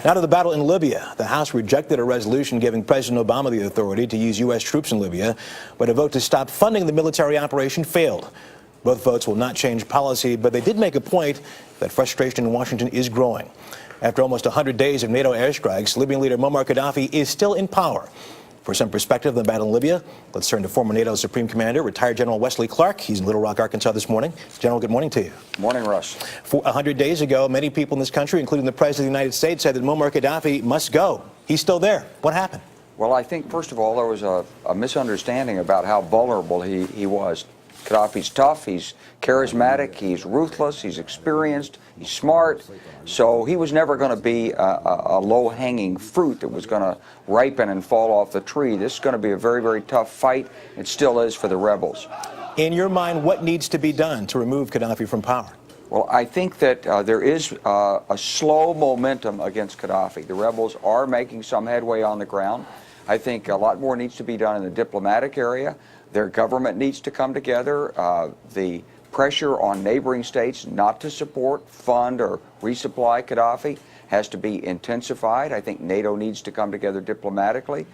Now to the battle in Libya. The House rejected a resolution giving President Obama the authority to use U.S. troops in Libya, but a vote to stop funding the military operation failed. Both votes will not change policy, but they did make a point that frustration in Washington is growing. After almost 100 days of NATO airstrikes, Libyan leader Muammar Gaddafi is still in power. For some perspective on the battle in Libya, let's turn to former NATO Supreme Commander, retired General Wesley Clark. He's in Little Rock, Arkansas this morning. General, good morning to you. Morning, Russ. 100 days ago, many people in this country, including the President of the United States, said that Muammar Gaddafi must go. He's still there. What happened? Well, I think, first of all, there was a misunderstanding about how vulnerable he was. Gaddafi's tough, he's charismatic, he's ruthless, he's experienced, he's smart. So he was never going to be a low-hanging fruit that was going to ripen and fall off the tree. This is going to be a very, very tough fight. It still is for the rebels. In your mind, what needs to be done to remove Gaddafi from power? Well, I think that there is a slow momentum against Gaddafi. The rebels are making some headway on the ground. I think a lot more needs to be done in the diplomatic area. Their government needs to come together. The pressure on neighboring states not to support, fund, or resupply Gaddafi has to be intensified. I think NATO needs to come together diplomatically.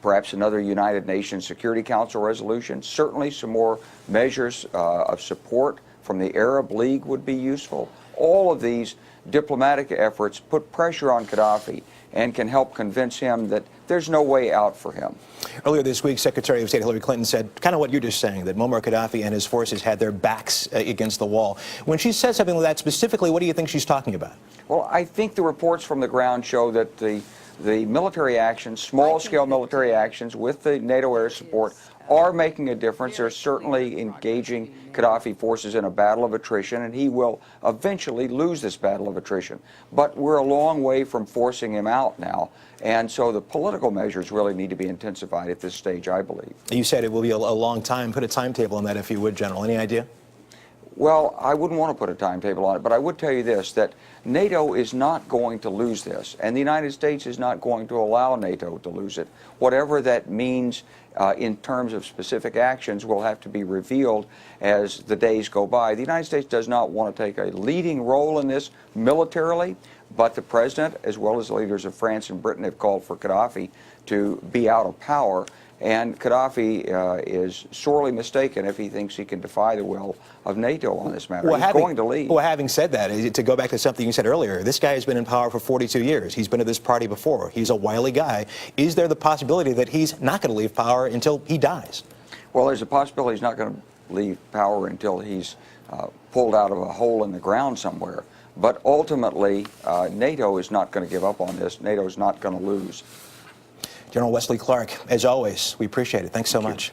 Perhaps another United Nations Security Council resolution. Certainly some more measures of support from the Arab League would be useful. All of these diplomatic efforts put pressure on Gaddafi and can help convince him that there's no way out for him. Earlier this week, Secretary of State Hillary Clinton said kind of what you're just saying, that Muammar Gaddafi and his forces had their backs against the wall. When she says something like that specifically, what do you think she's talking about? Well, I think the reports from the ground show that the military actions, small-scale military actions with the NATO air support are making a difference. They're certainly engaging Gaddafi forces in a battle of attrition, and he will eventually lose this battle of attrition. But we're a long way from forcing him out now, and so the political measures really need to be intensified at this stage, I believe. You said it will be a long time. Put a timetable on that, if you would, General. Any idea? Well, I wouldn't want to put a timetable on it, but I would tell you this, that NATO is not going to lose this, and the United States is not going to allow NATO to lose it. Whatever that means in terms of specific actions will have to be revealed as the days go by. The United States does not want to take a leading role in this militarily, but the President, as well as the leaders of France and Britain, have called for Gaddafi to be out of power. And Gaddafi is sorely mistaken if he thinks he can defy the will of NATO on this matter. He's going to leave. Well, having said that, to go back to something you said earlier, this guy has been in power for 42 years. He's been at this party before. He's a wily guy. Is there the possibility that he's not going to leave power until he dies? Well, there's a possibility he's not going to leave power until he's pulled out of a hole in the ground somewhere. But ultimately, NATO is not going to give up on this. NATO is not going to lose. General Wesley Clark, as always, we appreciate it. Thanks so much.